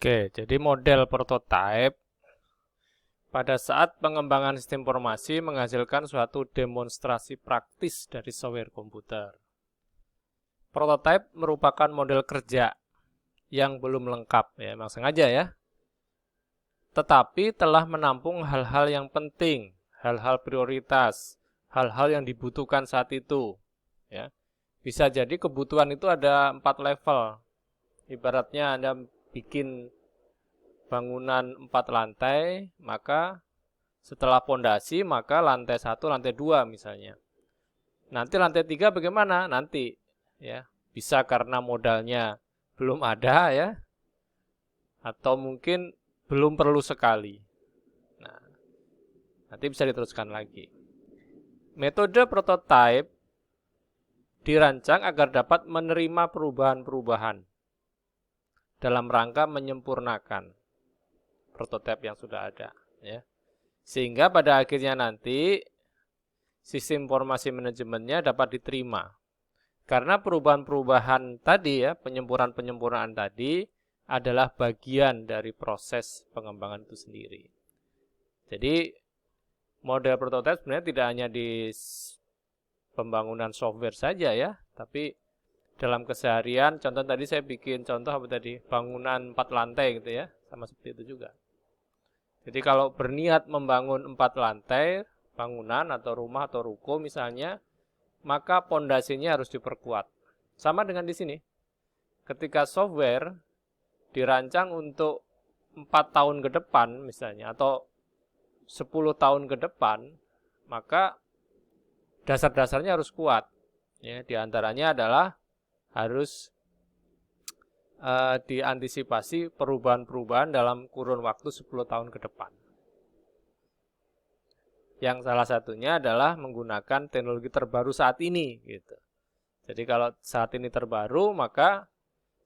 Oke, jadi model prototipe pada saat pengembangan sistem informasi menghasilkan suatu demonstrasi praktis dari software komputer. Prototipe merupakan model kerja yang belum lengkap, ya, memang sengaja ya, tetapi telah menampung hal-hal yang penting, hal-hal prioritas, hal-hal yang dibutuhkan saat itu. Ya. Bisa jadi kebutuhan itu ada 4 level. Ibaratnya Anda bikin bangunan 4 lantai, maka setelah pondasi, maka lantai 1, lantai 2 misalnya. Nanti lantai 3 bagaimana? Nanti ya. Bisa karena modalnya belum ada ya, atau mungkin belum perlu sekali. Nah, nanti bisa diteruskan lagi. Metode prototipe dirancang agar dapat menerima perubahan-perubahan dalam rangka menyempurnakan prototipe yang sudah ada, ya. Sehingga pada akhirnya nanti sistem informasi manajemennya dapat diterima. Karena perubahan-perubahan tadi ya, penyempurnaan-penyempurnaan tadi adalah bagian dari proses pengembangan itu sendiri. Jadi model prototipe sebenarnya tidak hanya di pembangunan software saja ya, tapi dalam keseharian, contoh tadi saya bikin contoh apa tadi, bangunan 4 lantai gitu ya, sama seperti itu juga. Jadi kalau berniat membangun 4 lantai, bangunan atau rumah atau ruko misalnya, maka pondasinya harus diperkuat. Sama dengan di sini. Ketika software dirancang untuk 4 tahun ke depan misalnya, atau 10 tahun ke depan, maka dasar-dasarnya harus kuat. Ya, di antaranya adalah harus diantisipasi perubahan-perubahan dalam kurun waktu 10 tahun ke depan. Yang salah satunya adalah menggunakan teknologi terbaru saat ini gitu. Jadi kalau saat ini terbaru, maka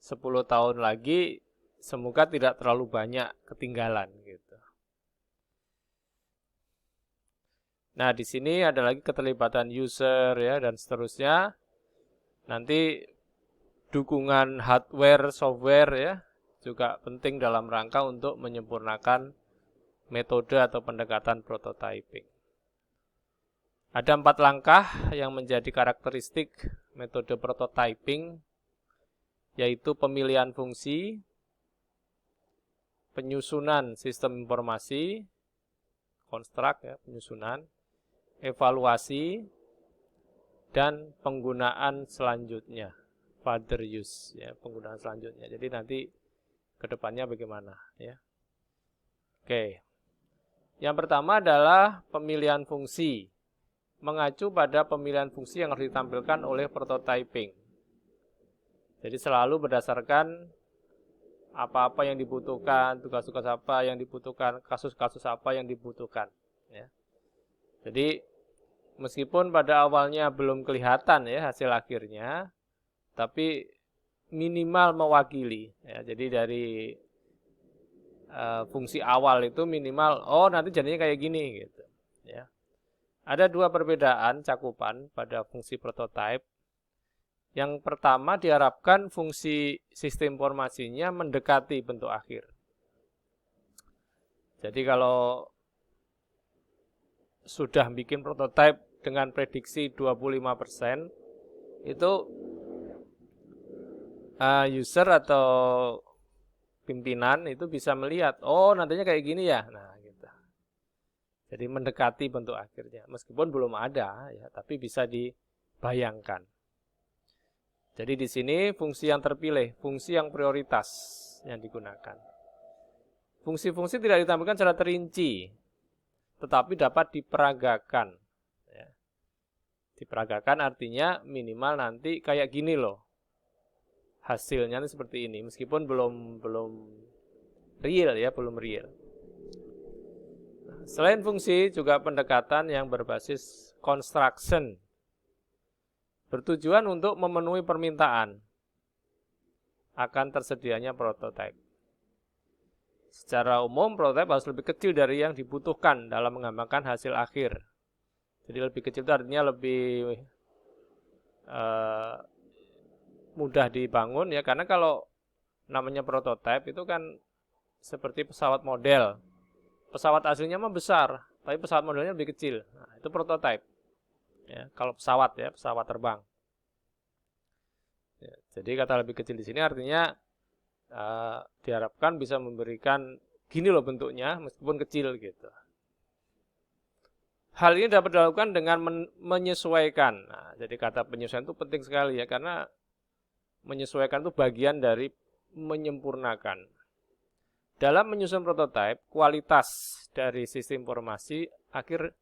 10 tahun lagi semoga tidak terlalu banyak ketinggalan gitu. Nah, di sini ada lagi keterlibatan user ya dan seterusnya. Nanti dukungan hardware, software ya juga penting dalam rangka untuk menyempurnakan metode atau pendekatan prototyping. Ada 4 langkah yang menjadi karakteristik metode prototyping, yaitu pemilihan fungsi, penyusunan sistem informasi, konstruk ya, penyusunan, evaluasi, dan penggunaan selanjutnya, further use ya, penggunaan selanjutnya. Jadi nanti kedepannya bagaimana ya. Oke. Yang pertama adalah pemilihan fungsi. Mengacu pada pemilihan fungsi yang harus ditampilkan oleh prototyping. Jadi selalu berdasarkan apa-apa yang dibutuhkan, tugas-tugas apa yang dibutuhkan, kasus-kasus apa yang dibutuhkan. Ya. Jadi meskipun pada awalnya belum kelihatan ya hasil akhirnya, tapi minimal mewakili. Ya. Jadi dari fungsi awal itu minimal, oh nanti jadinya kayak gini gitu. Ya. Ada 2 perbedaan cakupan pada fungsi prototype. Yang pertama diharapkan fungsi sistem informasinya mendekati bentuk akhir. Jadi kalau sudah bikin prototype dengan prediksi 25%, itu user atau pimpinan itu bisa melihat, oh nantinya kayak gini ya. Nah, gitu. Jadi mendekati bentuk akhirnya. Meskipun belum ada ya, tapi bisa dibayangkan. Jadi di sini fungsi yang terpilih, fungsi yang prioritas yang digunakan. Fungsi-fungsi tidak ditampilkan secara terinci, tetapi dapat diperagakan. Ya. Diperagakan artinya minimal nanti kayak gini loh. Hasilnya seperti ini, meskipun belum real ya, belum real. Selain fungsi, juga pendekatan yang berbasis construction bertujuan untuk memenuhi permintaan akan tersedianya prototipe. Secara umum, prototipe harus lebih kecil dari yang dibutuhkan dalam mengembangkan hasil akhir. Jadi lebih kecil itu artinya lebih mudah dibangun ya, karena kalau namanya prototipe itu kan seperti pesawat model. Pesawat aslinya mah besar, tapi pesawat modelnya lebih kecil. Nah, itu prototipe. Ya, kalau pesawat ya, pesawat terbang. Ya, jadi kata lebih kecil di sini artinya diharapkan bisa memberikan gini loh bentuknya meskipun kecil gitu. Hal ini dapat dilakukan dengan menyesuaikan. Nah, jadi kata penyesuaian itu penting sekali ya, karena menyesuaikan itu bagian dari menyempurnakan. Dalam menyusun prototipe, kualitas dari sistem informasi akhir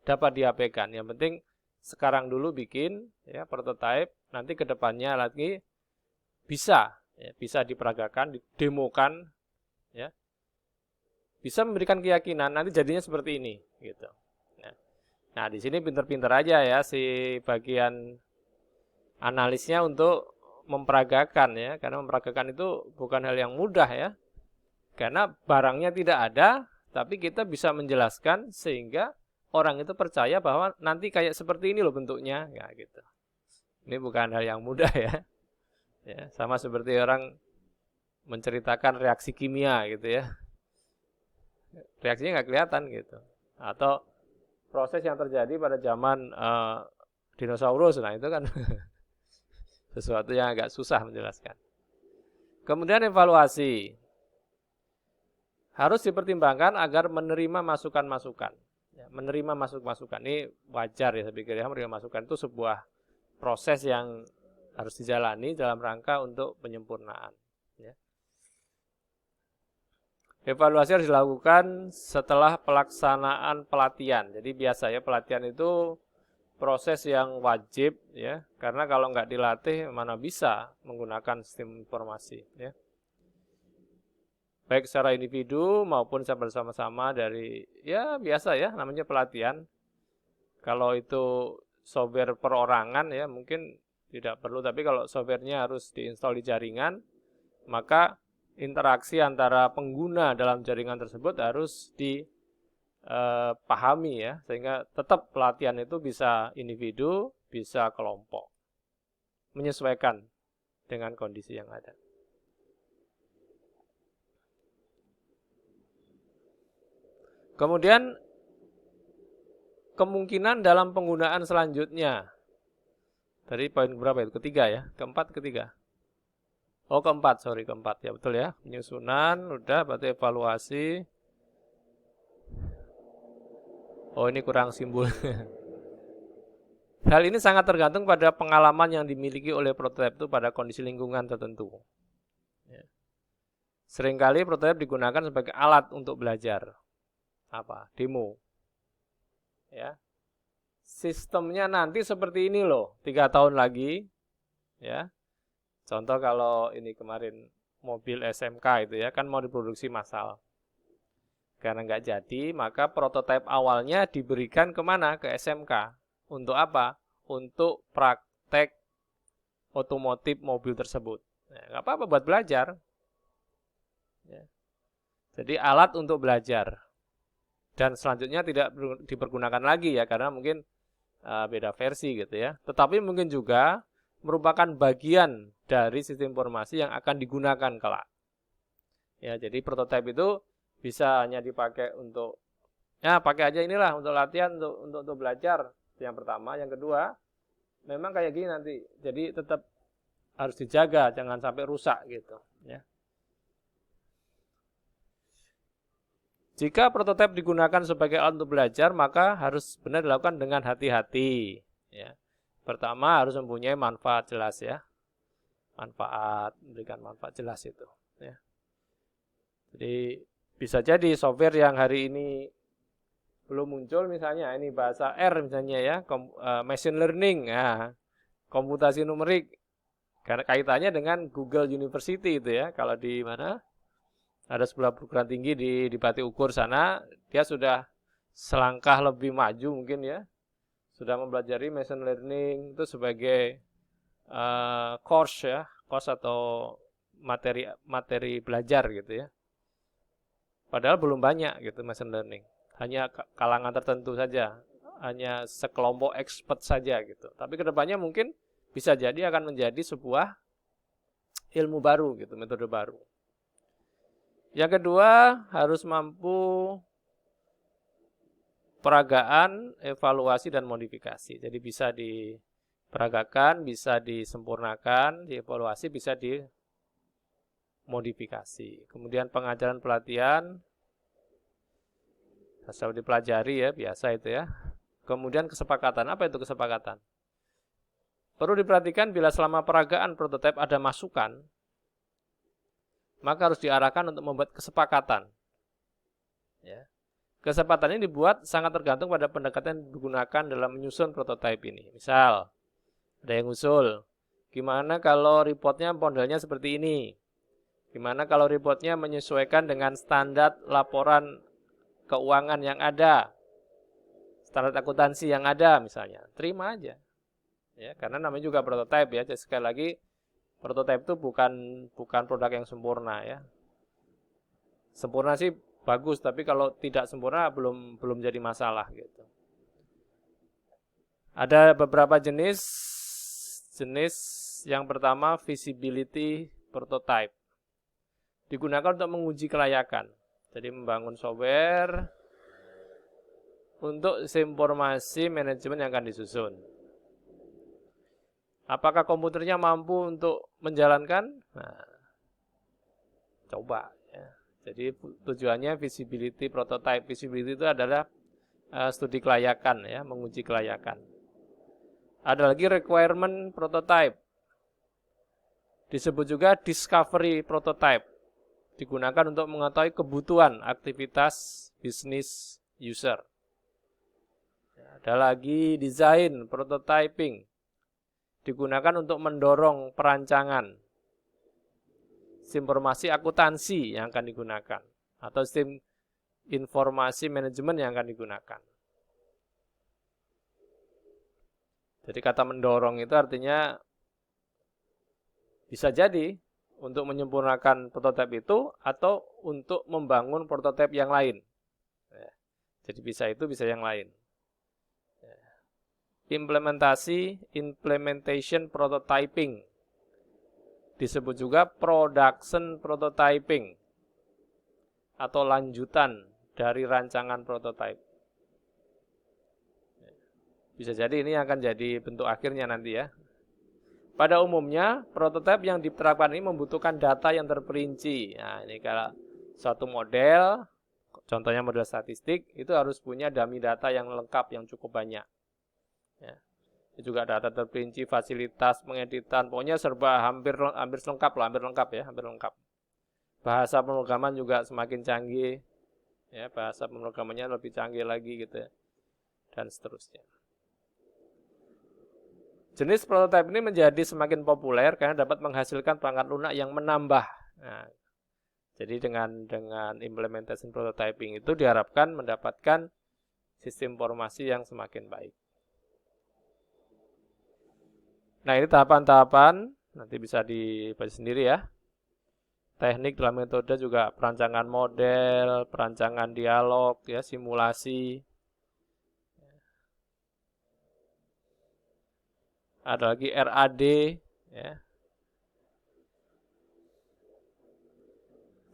dapat diabaikan. Yang penting sekarang dulu bikin ya prototipe, nanti kedepannya lagi bisa diperagakan, didemokan, ya, bisa memberikan keyakinan nanti jadinya seperti ini, gitu. Nah di sini pinter-pinter aja ya si bagian analisnya untuk memperagakan ya, karena memperagakan itu bukan hal yang mudah ya, karena barangnya tidak ada, tapi kita bisa menjelaskan sehingga orang itu percaya bahwa nanti kayak seperti ini loh bentuknya, ya gitu. Ini bukan hal yang mudah ya. Ya, sama seperti orang menceritakan reaksi kimia gitu ya. Reaksinya nggak kelihatan gitu. Atau proses yang terjadi pada zaman dinosaurus, nah itu kan sesuatu yang agak susah menjelaskan. Kemudian evaluasi. Harus dipertimbangkan agar menerima masukan-masukan. Ya, menerima masukan-masukan. Ini wajar ya saya pikir ya, menerima masukan itu sebuah proses yang harus dijalani dalam rangka untuk penyempurnaan. Ya. Evaluasi harus dilakukan setelah pelaksanaan pelatihan. Jadi biasa ya pelatihan itu proses yang wajib ya, karena kalau nggak dilatih mana bisa menggunakan sistem informasi ya. Baik secara individu maupun secara bersama-sama dari ya biasa ya namanya pelatihan. Kalau itu software perorangan ya mungkin tidak perlu, tapi kalau softwarenya harus diinstal di jaringan, maka interaksi antara pengguna dalam jaringan tersebut harus dipahami ya, sehingga tetap pelatihan itu bisa individu, bisa kelompok, menyesuaikan dengan kondisi yang ada. Kemudian kemungkinan dalam penggunaan selanjutnya. Tadi poin berapa itu? Ketiga ya? Ketiga. Oh keempat ya betul ya. Penyusunan, udah berarti evaluasi. Oh ini kurang simbol. Hal ini sangat tergantung pada pengalaman yang dimiliki oleh prototipe itu pada kondisi lingkungan tertentu. Ya. Seringkali prototipe digunakan sebagai alat untuk belajar. Demo. Ya. Sistemnya nanti seperti ini loh, 3 tahun lagi. Ya. Contoh kalau ini kemarin mobil SMK itu ya, kan mau diproduksi massal. Karena nggak jadi, maka prototipe awalnya diberikan kemana? Ke SMK. Untuk apa? Untuk praktek otomotif mobil tersebut. Nah, nggak apa-apa buat belajar. Ya. Jadi alat untuk belajar. Dan selanjutnya tidak dipergunakan lagi ya, karena mungkin beda versi gitu ya. Tetapi mungkin juga merupakan bagian dari sistem informasi yang akan digunakan kelak. Ya, jadi prototipe itu bisa hanya dipakai untuk ya pakai aja inilah untuk latihan untuk belajar. Yang pertama, yang kedua, memang kayak gini nanti. Jadi tetap harus dijaga jangan sampai rusak gitu, ya. Jika prototipe digunakan sebagai alat untuk belajar, maka harus benar dilakukan dengan hati-hati. Ya. Pertama harus mempunyai manfaat jelas ya, memberikan manfaat jelas itu. Ya. Jadi bisa jadi software yang hari ini belum muncul, misalnya ini bahasa R misalnya ya, machine learning, ya, komputasi numerik, karena kaitannya dengan Google University itu ya, kalau di mana? Ada sebuah perguruan tinggi di Bati Ukur sana, dia sudah selangkah lebih maju mungkin ya, sudah mempelajari machine learning itu sebagai course atau materi belajar gitu ya. Padahal belum banyak gitu machine learning, hanya kalangan tertentu saja, hanya sekelompok expert saja gitu. Tapi kedepannya mungkin bisa jadi akan menjadi sebuah ilmu baru gitu, metode baru. Yang kedua, harus mampu peragaan, evaluasi, dan modifikasi. Jadi bisa diperagakan, bisa disempurnakan, dievaluasi, bisa dimodifikasi. Kemudian pengajaran pelatihan, asal dipelajari ya, biasa itu ya. Kemudian kesepakatan, apa itu kesepakatan? Perlu diperhatikan bila selama peragaan prototipe ada masukan, maka harus diarahkan untuk membuat kesepakatan. Ya. Kesepakatan ini dibuat sangat tergantung pada pendekatan yang digunakan dalam menyusun prototipe ini. Misal, ada yang usul, gimana kalau reportnya modelnya seperti ini? Gimana kalau reportnya menyesuaikan dengan standar laporan keuangan yang ada, standar akuntansi yang ada misalnya. Terima aja. Ya, karena namanya juga prototipe ya. Jadi sekali lagi, prototipe itu bukan produk yang sempurna ya. Sempurna sih bagus, tapi kalau tidak sempurna belum jadi masalah gitu. Ada beberapa jenis yang pertama feasibility prototype. Digunakan untuk menguji kelayakan. Jadi membangun software untuk informasi manajemen yang akan disusun. Apakah komputernya mampu untuk menjalankan? Nah, coba ya. Jadi tujuannya feasibility prototype. Feasibility itu adalah studi kelayakan ya, menguji kelayakan. Ada lagi requirement prototype. Disebut juga discovery prototype. Digunakan untuk mengetahui kebutuhan aktivitas bisnis user. Ada lagi design prototyping. Digunakan untuk mendorong perancangan. Sistem informasi akuntansi yang akan digunakan. Atau sistem informasi manajemen yang akan digunakan. Jadi kata mendorong itu artinya bisa jadi untuk menyempurnakan prototipe itu atau untuk membangun prototipe yang lain. Jadi bisa itu, bisa yang lain. Implementation prototyping. Disebut juga production prototyping. Atau lanjutan dari rancangan prototype. Bisa jadi ini akan jadi bentuk akhirnya nanti ya. Pada umumnya, prototipe yang diterapkan ini membutuhkan data yang terperinci. Nah, ini kalau suatu model, contohnya model statistik, itu harus punya dummy data yang lengkap, yang cukup banyak. Ya. Juga data terperinci, fasilitas pengeditan, pokoknya serba hampir lengkap lah, hampir lengkap. Bahasa pemrograman juga semakin canggih, ya, bahasa pemrogramannya lebih canggih lagi gitu ya, dan seterusnya. Jenis prototipe ini menjadi semakin populer karena dapat menghasilkan perangkat lunak yang menambah. Nah, jadi dengan implementation prototyping itu diharapkan mendapatkan sistem informasi yang semakin baik. Nah, ini tahapan-tahapan, nanti bisa dibaca sendiri ya. Teknik dalam metode juga perancangan model, perancangan dialog, ya, simulasi. Ada lagi RAD, ya.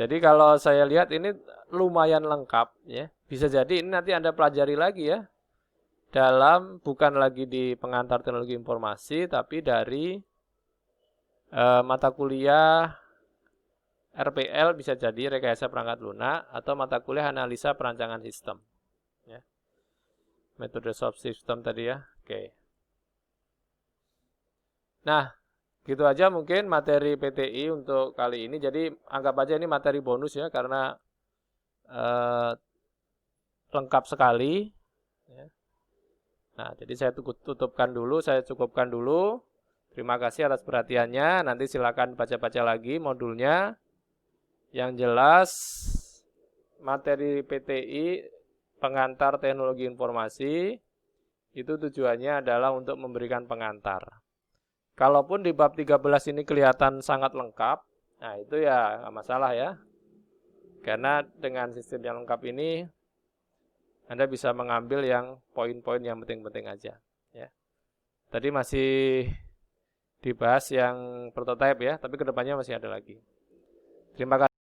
Jadi kalau saya lihat ini lumayan lengkap, ya. Bisa jadi ini nanti Anda pelajari lagi ya. Bukan lagi di pengantar teknologi informasi, tapi dari mata kuliah RPL bisa jadi rekayasa perangkat lunak atau mata kuliah analisa perancangan sistem. Ya. Metode soft system tadi ya. Oke. Nah, gitu aja mungkin materi PTI untuk kali ini. Jadi anggap aja ini materi bonus ya karena lengkap sekali. Ya. Nah, jadi saya tutupkan dulu, saya cukupkan dulu. Terima kasih atas perhatiannya. Nanti silakan baca-baca lagi modulnya. Yang jelas, materi PTI, pengantar teknologi informasi, itu tujuannya adalah untuk memberikan pengantar. Kalaupun di bab 13 ini kelihatan sangat lengkap, nah itu ya nggak masalah ya. Karena dengan sistem yang lengkap ini, Anda bisa mengambil yang poin-poin yang penting-penting aja. Ya. Tadi masih dibahas yang prototipe ya, tapi kedepannya masih ada lagi. Terima kasih.